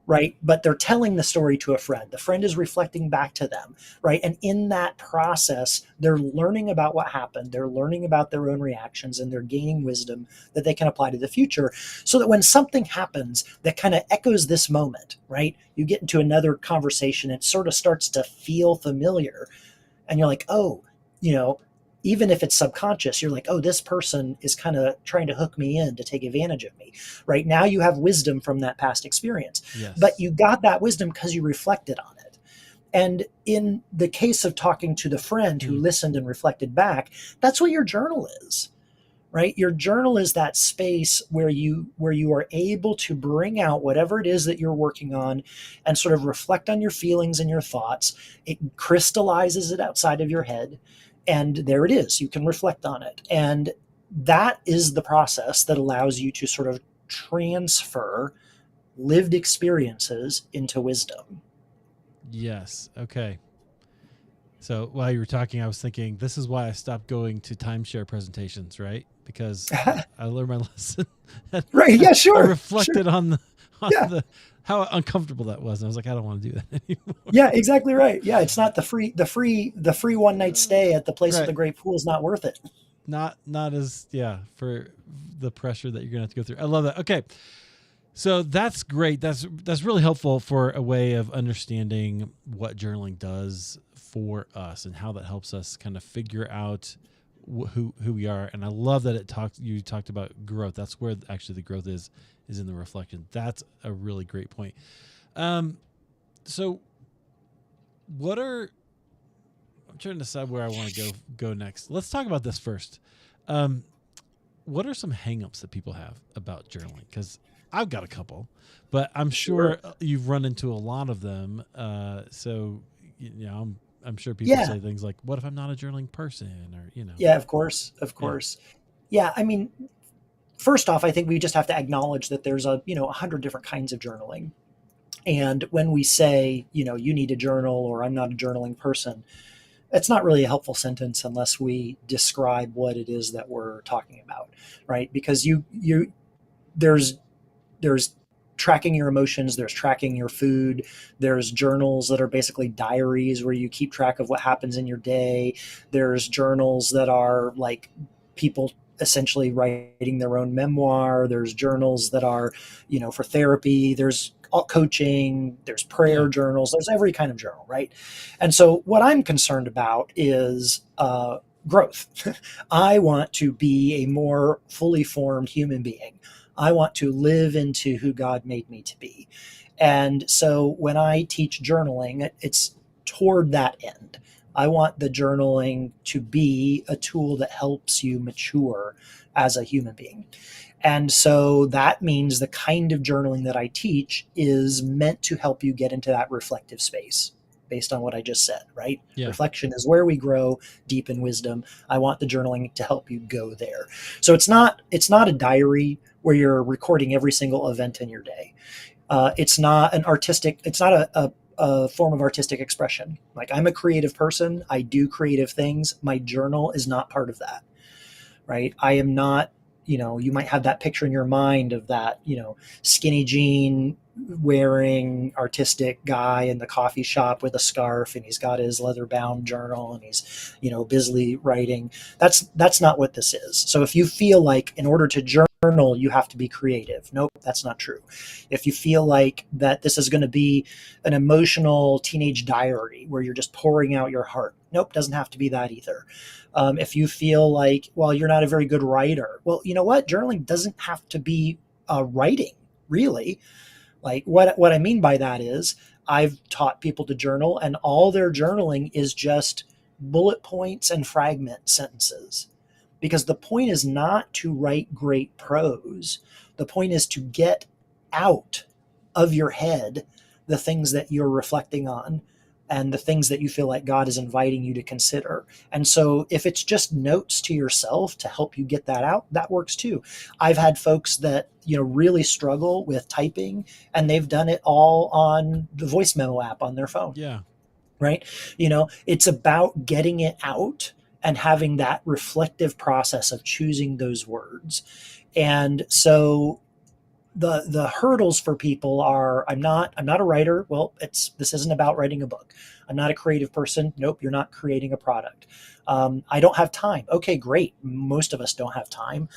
right? But they're telling the story to a friend. The friend is reflecting back to them, right? And in that process, they're learning about what happened. They're learning about their own reactions, and they're gaining wisdom that they can apply to the future, so that when something happens that kind of echoes this moment, right? You get into another conversation, it sort of starts to feel familiar. And you're like, oh, even if it's subconscious, you're like, oh, this person is kind of trying to hook me in to take advantage of me. Right now you have wisdom from that past experience. Yes. But you got that wisdom because you reflected on it. And in the case of talking to the friend who listened and reflected back, that's what your journal is, right? Your journal is that space where you are able to bring out whatever it is that you're working on and sort of reflect on your feelings and your thoughts. It crystallizes it outside of your head. And there it is. You can reflect on it. And that is the process that allows you to sort of transfer lived experiences into wisdom. Yes. Okay. So while you were talking, I was thinking, this is why I stopped going to timeshare presentations, right? Because I learned my lesson. Right. Yeah, sure. I reflected on the how uncomfortable that was. And I was like, I don't want to do that anymore. Yeah, exactly right. Yeah, it's not the free one night stay at the place with the great pool is not worth it. Not as for the pressure that you're gonna have to go through. I love that. Okay. So that's great. That's really helpful for a way of understanding what journaling does for us and how that helps us kind of figure out who we are. And I love that you talked about growth. That's where actually the growth is in the reflection. That's a really great point. So I'm trying to decide where I want to go next. Let's talk about this first. What are some hangups that people have about journaling? Because I've got a couple, but I'm sure you've run into a lot of them. So I'm sure people say things like, "What if I'm not a journaling person?" Or Yeah, of course. Yeah, I mean, first off, I think we just have to acknowledge that there's 100 different kinds of journaling. And when we say, you need to journal, or I'm not a journaling person, it's not really a helpful sentence unless we describe what it is that we're talking about, right? Because there's tracking your emotions, there's tracking your food, there's journals that are basically diaries where you keep track of what happens in your day. There's journals that are like people essentially writing their own memoir. There's journals that are, for therapy. There's coaching, there's prayer journals, there's every kind of journal, right? And so what I'm concerned about is growth. I want to be a more fully formed human being. I want to live into who God made me to be. And so when I teach journaling, it's toward that end. I want the journaling to be a tool that helps you mature as a human being. And so that means the kind of journaling that I teach is meant to help you get into that reflective space based on what I just said, right? Yeah. Reflection is where we grow deep in wisdom. I want the journaling to help you go there. So it's not a diary where you're recording every single event in your day. It's not a form of artistic expression. Like, I'm a creative person. I do creative things. My journal is not part of that, right? I am not, you might have that picture in your mind of that, skinny jean wearing artistic guy in the coffee shop with a scarf, and he's got his leather bound journal, and he's, busily writing. That's not what this is. So if you feel like in order to journal, you have to be creative. Nope, that's not true. If you feel like that this is going to be an emotional teenage diary where you're just pouring out your heart, nope, doesn't have to be that either. If you feel like, well, you're not a very good writer, well, you know what? Journaling doesn't have to be writing, really. Like, what I mean by that is, I've taught people to journal, and all their journaling is just bullet points and fragment sentences. Because the point is not to write great prose. The point is to get out of your head the things that you're reflecting on and the things that you feel like God is inviting you to consider. And so if it's just notes to yourself to help you get that out, that works too. I've had folks that, really struggle with typing, and they've done it all on the voice memo app on their phone. Yeah. Right? It's about getting it out and having that reflective process of choosing those words. And so the hurdles for people are, I'm not a writer. Well, this isn't about writing a book. I'm not a creative person. Nope, you're not creating a product. I don't have time. Okay, great. Most of us don't have time.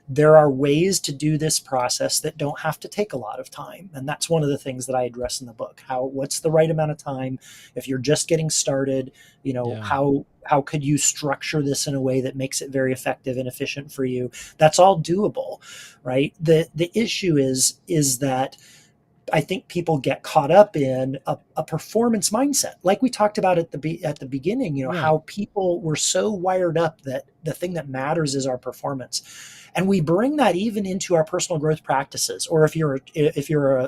There are ways to do this process that don't have to take a lot of time. And that's one of the things that I address in the book. What's the right amount of time? If you're just getting started, how could you structure this in a way that makes it very effective and efficient for you? That's all doable, right? The issue is that I think people get caught up in a performance mindset, like we talked about at the beginning. Right. How people were so wired up that the thing that matters is our performance, and we bring that even into our personal growth practices. Or if you're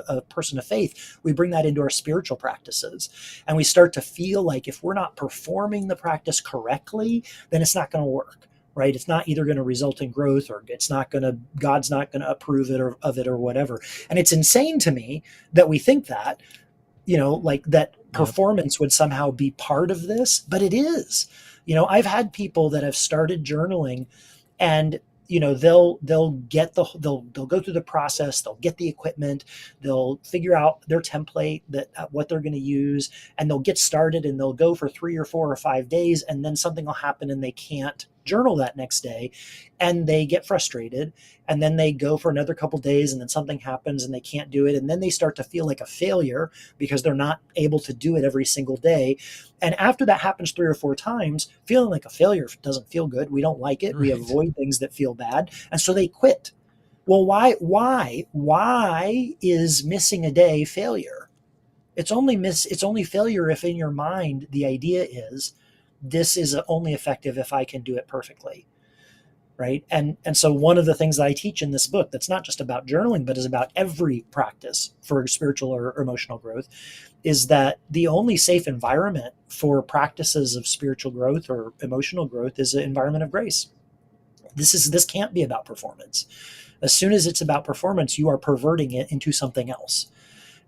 a person of faith, we bring that into our spiritual practices, and we start to feel like if we're not performing the practice correctly, then it's not going to work. Right? It's not either going to result in growth, or God's not going to approve of it or whatever. And it's insane to me that we think that, like that performance would somehow be part of this, but it is. I've had people that have started journaling, and they'll go through the process, they'll get the equipment, they'll figure out their template, that what they're going to use, and they'll get started, and they'll go for 3 or 4 or 5 days, and then something will happen and they can't journal that next day, and they get frustrated, and then they go for another couple days, and then something happens and they can't do it, and then they start to feel like a failure because they're not able to do it every single day. And after that happens 3 or 4 times, feeling like a failure doesn't feel good. We don't like it. Right. We avoid things that feel bad, and so they quit. Well, why is missing a day failure? It's only failure if in your mind the idea is, this is only effective if I can do it perfectly, right? And so one of the things that I teach in this book, that's not just about journaling, but is about every practice for spiritual or emotional growth, is that the only safe environment for practices of spiritual growth or emotional growth is an environment of grace. This can't be about performance. As soon as it's about performance, you are perverting it into something else.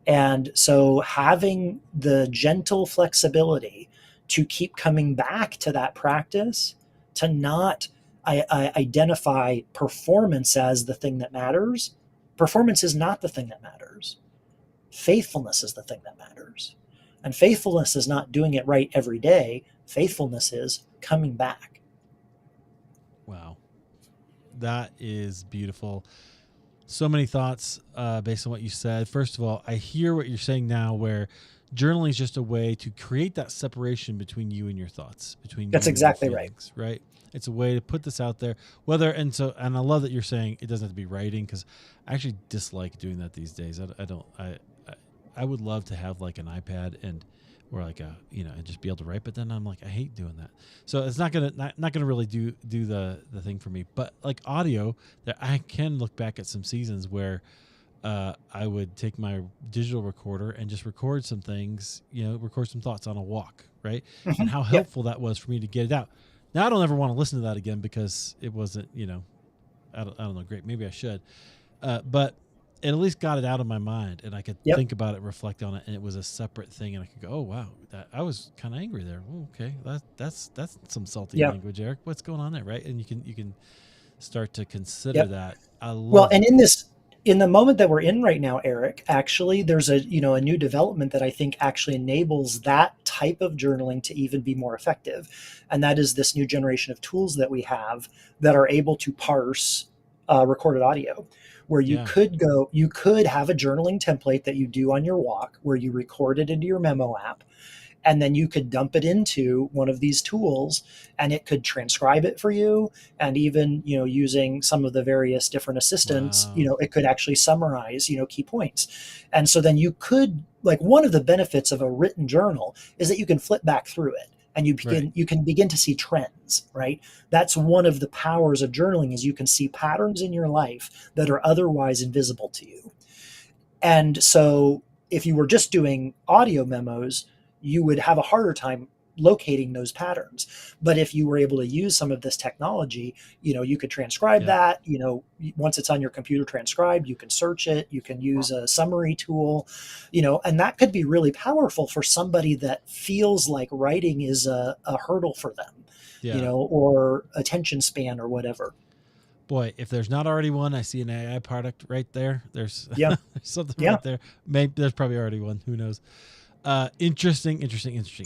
And so having the gentle flexibility to keep coming back to that practice, to not identify performance as the thing that matters. Performance is not the thing that matters. Faithfulness is the thing that matters. And faithfulness is not doing it right every day. Faithfulness is coming back. Wow. That is beautiful. So many thoughts based on what you said. First of all, I hear what you're saying now, where journaling is just a way to create that separation between you and your thoughts, between that's you exactly and your feelings, right? It's a way to put this out there. And I love that you're saying it doesn't have to be writing, because I actually dislike doing that these days. I I would love to have like an iPad and or like a and just be able to write. But then I'm like, I hate doing that. So it's not gonna really do the thing for me. But like audio, that I can look back at some seasons where I would take my digital recorder and just record some things, record some thoughts on a walk, right? And how Yep. helpful that was for me to get it out. Now I don't ever want to listen to that again because it wasn't, I don't know, great. Maybe I should. But it at least got it out of my mind and I could Yep. think about it, reflect on it. And it was a separate thing. And I could go, oh, wow, I was kind of angry there. Oh, okay. That's some salty Yep. language, Eric. What's going on there? Right. And you can start to consider Yep. that. I Well, love and it. in the moment that we're in right now, Eric, actually, there's a new development that I think actually enables that type of journaling to even be more effective. And that is this new generation of tools that we have that are able to parse recorded audio, where Yeah. you could have a journaling template that you do on your walk where you record it into your memo app, and then you could dump it into one of these tools and it could transcribe it for you, and even using some of the various different assistants, Wow. it could actually summarize key points. And so then you could, like, one of the benefits of a written journal is that you can flip back through it and Right. you can begin to see trends, right? That's one of the powers of journaling, is you can see patterns in your life that are otherwise invisible to you. And so if you were just doing audio memos, you would have a harder time locating those patterns. But if you were able to use some of this technology, you could transcribe Yep. that, once it's on your computer transcribed, you can search it, you can use a summary tool, and that could be really powerful for somebody that feels like writing is a hurdle for them, Yeah. or attention span or whatever. Boy, if there's not already one, I see an AI product right there. There's, Yeah. there's something Yeah. right there. Maybe there's probably already one. Who knows? Interesting.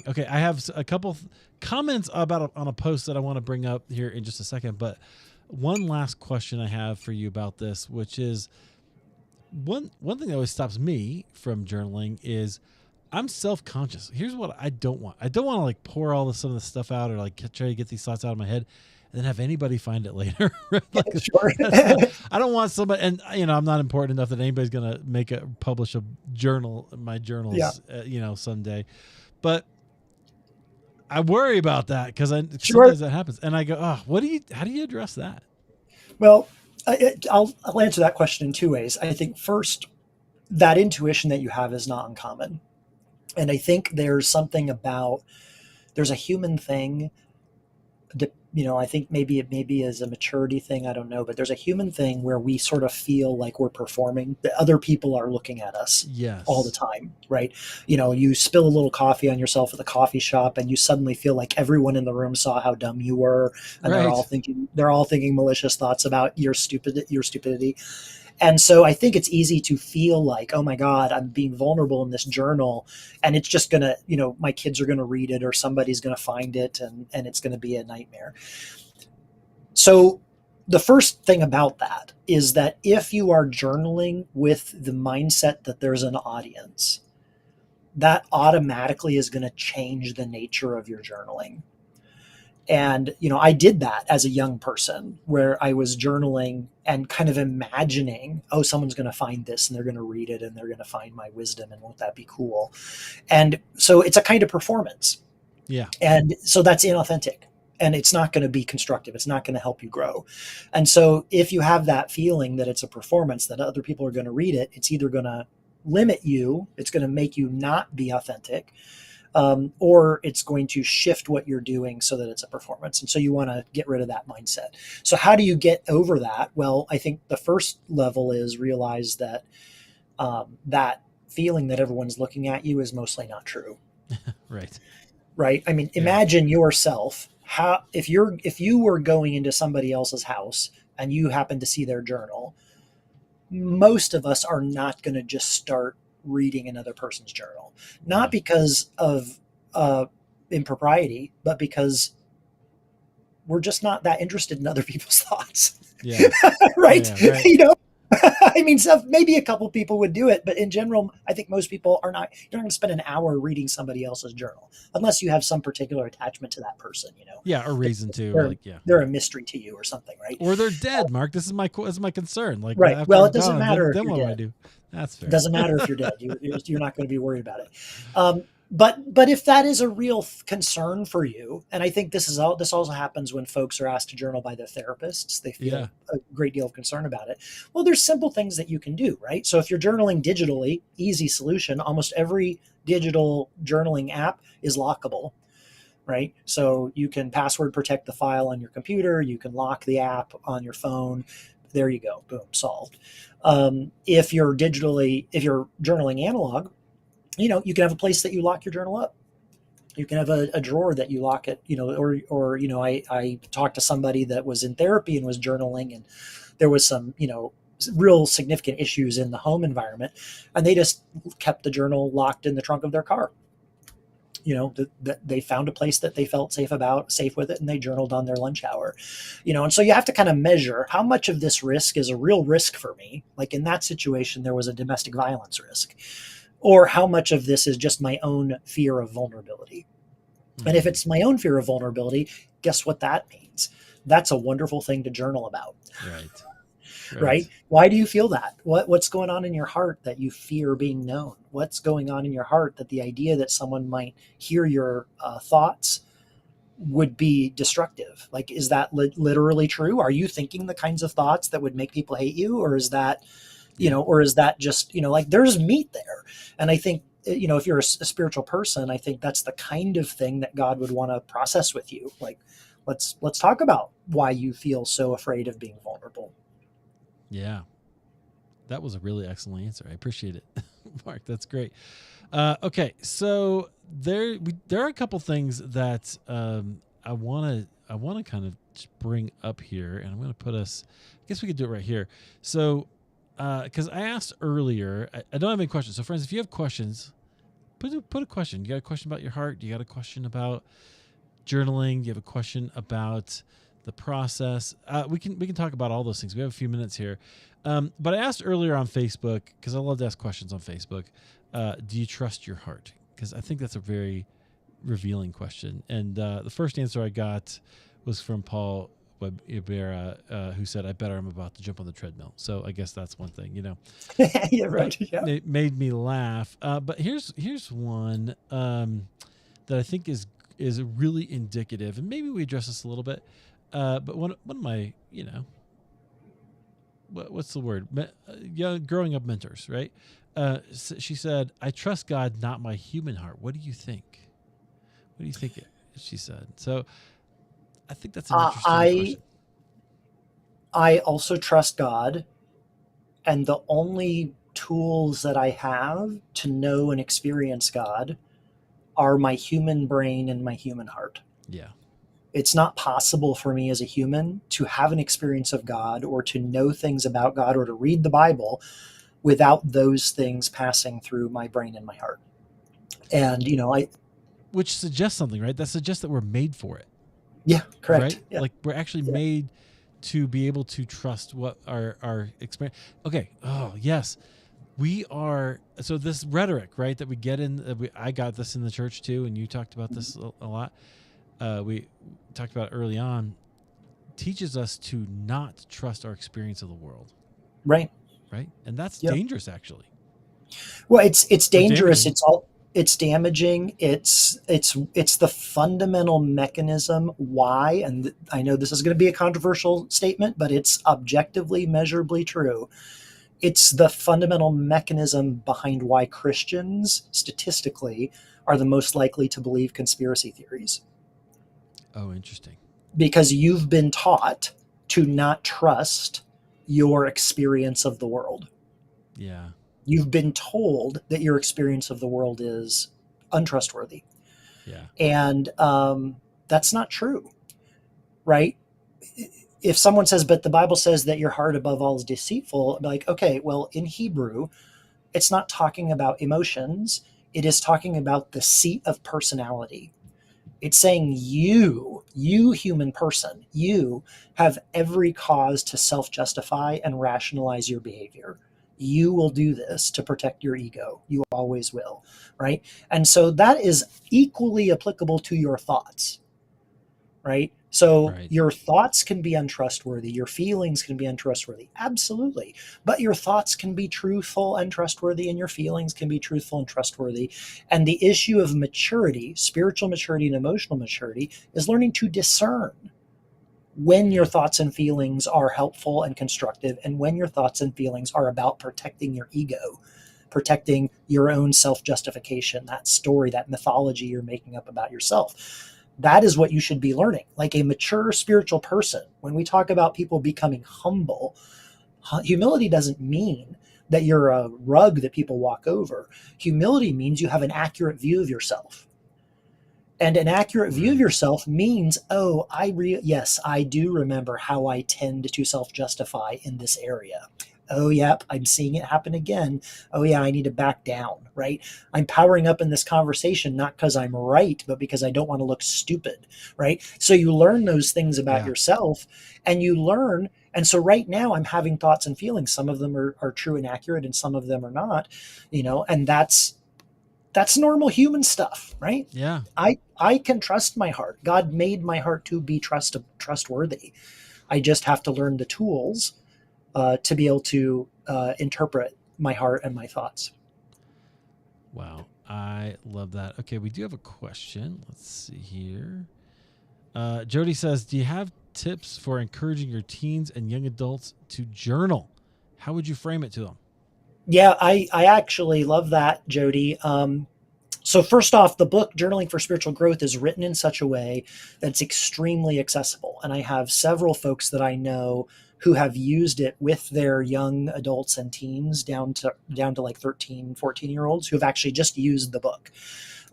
Okay, I have a couple comments on a post that I want to bring up here in just a second. But one last question I have for you about this, which is one thing that always stops me from journaling is I'm self-conscious. Here's what I don't want. I don't want to like pour some of this stuff out or like try to get these thoughts out of my head and then have anybody find it later. Like, Sure. I don't want somebody, and I'm not important enough that anybody's going to publish a journal, my Yeah. journals, someday. But I worry about that because Sure. sometimes that happens, and I go, oh, how do you address that? Well, I'll answer that question in two ways. I think first, that intuition that you have is not uncommon. And I think there's a human thing that, I think maybe it maybe is a maturity thing. I don't know, but there's a human thing where we sort of feel like we're performing, that other people are looking at us all the Yes, time, right? You spill a little coffee on yourself at the coffee shop and you suddenly feel like everyone in the room saw how dumb you were, and right. they're all thinking malicious thoughts about your stupidity. And so I think it's easy to feel like, oh my God, I'm being vulnerable in this journal, and it's just gonna, my kids are gonna read it or somebody's gonna find it, and it's gonna be a nightmare. So the first thing about that is that if you are journaling with the mindset that there's an audience, that automatically is going to change the nature of your journaling. And, I did that as a young person where I was journaling and kind of imagining, oh, someone's going to find this and they're going to read it and they're going to find my wisdom, and won't that be cool? And so it's a kind of performance. Yeah, And so that's inauthentic, and it's not going to be constructive. It's not going to help you grow. And so if you have that feeling that it's a performance, that other people are going to read it, it's either going to limit you, it's going to make you not be authentic, or it's going to shift what you're doing so that it's a performance. And so you want to get rid of that mindset. So how do you get over that? Well, I think the first level is realize that that feeling that everyone's looking at you is mostly not true. right. Right? I mean, Yeah, imagine yourself, how if you were going into somebody else's house and you happen to see their journal, most of us are not going to just start reading another person's journal, not yeah, because of uh, impropriety, but because we're just not that interested in other people's thoughts. yeah, Right? yeah. Right. you know I mean, maybe a couple people would do it, but in general, I think most people are not. You're not going to spend an hour reading somebody else's journal unless you have some particular attachment to that person. Yeah, or reason to, they're like, yeah. they're a mystery to you or something, right? Or they're dead, Mark. This is my concern. Like, Right. after Well, I'm it doesn't gone, matter if then you're what do I dead. do? That's It fair. doesn't matter if you're dead. You're not going to be worried about it. But if that is a real concern for you, and I think this also happens when folks are asked to journal by their therapists, they Yeah. feel a great deal of concern about it. Well, there's simple things that you can do, right? So if you're journaling digitally, easy solution. Almost every digital journaling app is lockable, right? So you can password protect the file on your computer. You can lock the app on your phone. There you go. Boom, solved. If you're journaling analog, you can have a place that you lock your journal up. You can have a drawer that you lock it, I talked to somebody that was in therapy and was journaling, and there was some, real significant issues in the home environment, and they just kept the journal locked in the trunk of their car. They found a place that they felt safe with it, and they journaled on their lunch hour. And so you have to kind of measure how much of this risk is a real risk for me. Like in that situation, there was a domestic violence risk, or how much of this is just my own fear of vulnerability. And if it's my own fear of vulnerability, guess what that means? That's a wonderful thing to journal about. Right? Why do you feel that? What's going on in your heart that you fear being known? What's going on in your heart that the idea that someone might hear your thoughts would be destructive? Like, is that literally true? Are you thinking the kinds of thoughts that would make people hate you? Or is that, or is that just, like there's meat there? And I think, if you're a spiritual person, I think that's the kind of thing that God would want to process with you. Like, let's talk about why you feel so afraid of being vulnerable. Yeah. That was a really excellent answer. I appreciate it, Mark. That's great. Okay, so there are a couple things that I want to kind of bring up here, and I'm going to put us. I guess we could do it right here. So, because I asked earlier, I don't have any questions. So, friends, if you have questions, put a question. You got a question about your heart? You got a question about journaling? You have a question about the process? We can talk about all those things. We have a few minutes here. But I asked earlier on Facebook, because I love to ask questions on Facebook, do you trust your heart? Because I think that's a very revealing question. And the first answer I got was from Paul Webera, who said, I bet I'm about to jump on the treadmill. So I guess that's one thing, Yeah, right. Yeah. It made me laugh. But here's one that I think is really indicative, and maybe we address this a little bit. But one of my, what's the word? Young growing up mentors, right? She said, "I trust God, not my human heart." What do you think? What do you think? She said. So, I think that's an interesting question. I also trust God, and the only tools that I have to know and experience God are my human brain and my human heart. Yeah. It's not possible for me as a human to have an experience of God or to know things about God or to read the Bible without those things passing through my brain and my heart. And, which suggests something, right? That suggests that we're made for it. Yeah, correct. Right? Yeah. Like we're actually made to be able to trust what our experience. Okay. Oh, yes. We are. So this rhetoric, right, that we get in, I got this in the church too, and you talked about this a lot. We talked about early on, teaches us to not trust our experience of the world. Right. And that's dangerous, actually. Well, it's dangerous. It's damaging. It's the fundamental mechanism why, and I know this is going to be a controversial statement, but it's objectively, measurably true. It's the fundamental mechanism behind why Christians, statistically, are the most likely to believe conspiracy theories. Oh, interesting. Because you've been taught to not trust your experience of the world. Yeah. You've been told that your experience of the world is untrustworthy. Yeah. And that's not true, right? If someone says, but the Bible says that your heart above all is deceitful, I'm like, okay, well, in Hebrew, it's not talking about emotions. It is talking about the seat of personality. It's saying you You, human person, you have every cause to self-justify and rationalize your behavior. You will do this to protect your ego. You always will, right? And so that is equally applicable to your thoughts, right? So Right. your thoughts can be untrustworthy, your feelings can be untrustworthy, absolutely. But your thoughts can be truthful and trustworthy, and your feelings can be truthful and trustworthy. And the issue of maturity, spiritual maturity and emotional maturity, is learning to discern when your Yeah. thoughts and feelings are helpful and constructive, and when your thoughts and feelings are about protecting your ego, protecting your own self justification, that story, that mythology you're making up about yourself. That is what you should be learning. Like a mature spiritual person, when we talk about people becoming humble, humility doesn't mean that you're a rug that people walk over. Humility means you have an accurate view of yourself. And an accurate view of Right. yourself means, oh, yes, I do remember how I tend to self-justify in this area. Oh, yep, I'm seeing it happen again. Oh, yeah, I need to back down, right? I'm powering up in this conversation not because I'm right, but because I don't want to look stupid, right? So you learn those things about Yeah. yourself, and you learn. And so right now I'm having thoughts and feelings. Some of them are true and accurate, and some of them are not, and that's normal human stuff, right? Yeah. I can trust my heart. God made my heart to be trustworthy. I just have to learn the tools to be able to interpret my heart and my thoughts. Wow. I love that. Okay, we do have a question. Let's see here. Jody says, do you have tips for encouraging your teens and young adults to journal? How would you frame it to them? Yeah, I actually love that, Jody. So first off, the book Journaling for Spiritual Growth is written in such a way that it's extremely accessible. And I have several folks that I know who have used it with their young adults and teens down to like 13, 14-year olds who have actually just used the book.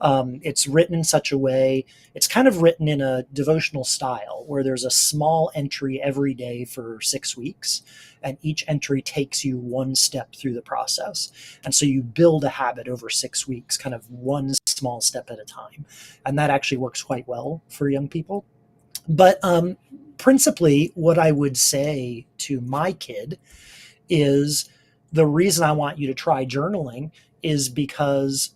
It's written in such a way, it's kind of written in a devotional style where there's a small entry every day for 6 weeks, and each entry takes you one step through the process. And so you build a habit over 6 weeks, kind of one small step at a time. And that actually works quite well for young people. But principally, what I would say to my kid is the reason I want you to try journaling is because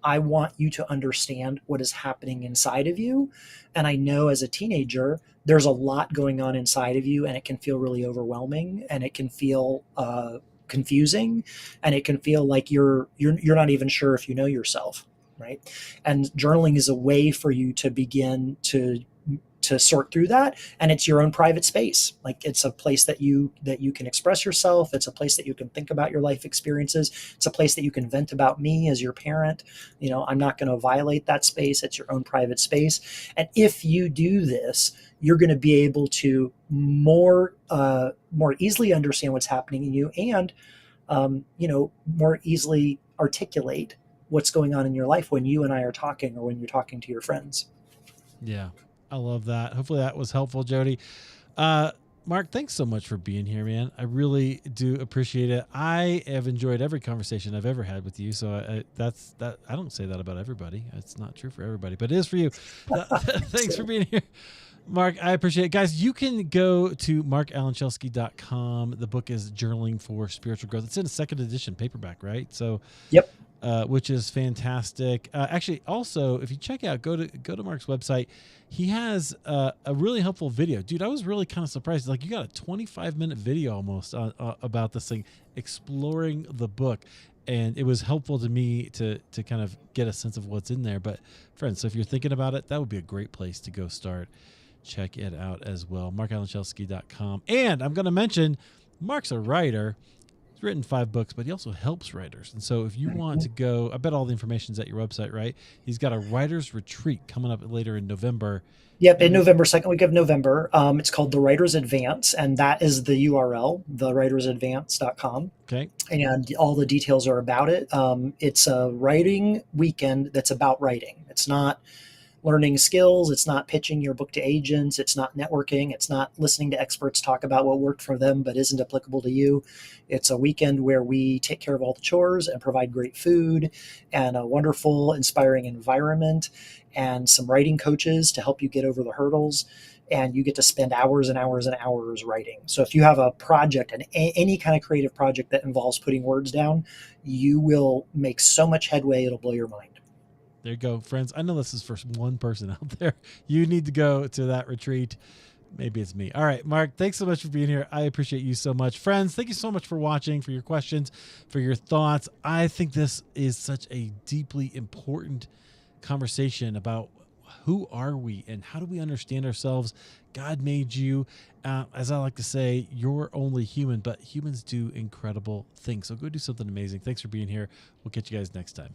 I want you to understand what is happening inside of you. And I know as a teenager, there's a lot going on inside of you, and it can feel really overwhelming, and it can feel confusing, and it can feel like you're not even sure if you know yourself, right? And journaling is a way for you to begin to sort through that, and it's your own private space. Like it's a place that you can express yourself. It's a place that you can think about your life experiences. It's a place that you can vent about me as your parent. I'm not going to violate that space. It's your own private space. And if you do this, you're going to be able to more easily understand what's happening in you, and more easily articulate what's going on in your life when you and I are talking, or when you're talking to your friends. Yeah. I love that. Hopefully that was helpful, Jody. Marc, thanks so much for being here, man. I really do appreciate it. I have enjoyed every conversation I've ever had with you. So I don't say that about everybody. It's not true for everybody, but it is for you. Thanks for being here, Marc. I appreciate it. Guys, you can go to marcalanschelske.com. The book is Journaling for Spiritual Growth. It's in a second edition paperback, right? So Yep. which is fantastic. Actually, also, if you check out, go to Marc's website. He has a really helpful video, dude. I was really kind of surprised. Like, you got a 25-minute video almost about this thing, exploring the book, and it was helpful to me to kind of get a sense of what's in there. But friends, so if you're thinking about it, that would be a great place to go start. Check it out as well. marcalanschelske.com. And I'm going to mention, Marc's a writer. Written 5 books, but he also helps writers. And so if you want to go, I bet all the information's at your website, right? He's got a writer's retreat coming up later in November. Yep, in November, second week of November. It's called The Writer's Advance, and that is the URL, thewritersadvance.com. Okay. And all the details are about it. It's a writing weekend that's about writing. It's not learning skills. It's not pitching your book to agents. It's not networking. It's not listening to experts talk about what worked for them but isn't applicable to you. It's a weekend where we take care of all the chores and provide great food and a wonderful, inspiring environment and some writing coaches to help you get over the hurdles. And you get to spend hours and hours and hours writing. So if you have a project, and any kind of creative project that involves putting words down, you will make so much headway, it'll blow your mind. There you go, friends. I know this is for one person out there. You need to go to that retreat. Maybe it's me. All right, Marc, thanks so much for being here. I appreciate you so much. Friends, thank you so much for watching, for your questions, for your thoughts. I think this is such a deeply important conversation about who are we and how do we understand ourselves. God made you. As I like to say, you're only human, but humans do incredible things. So go do something amazing. Thanks for being here. We'll catch you guys next time.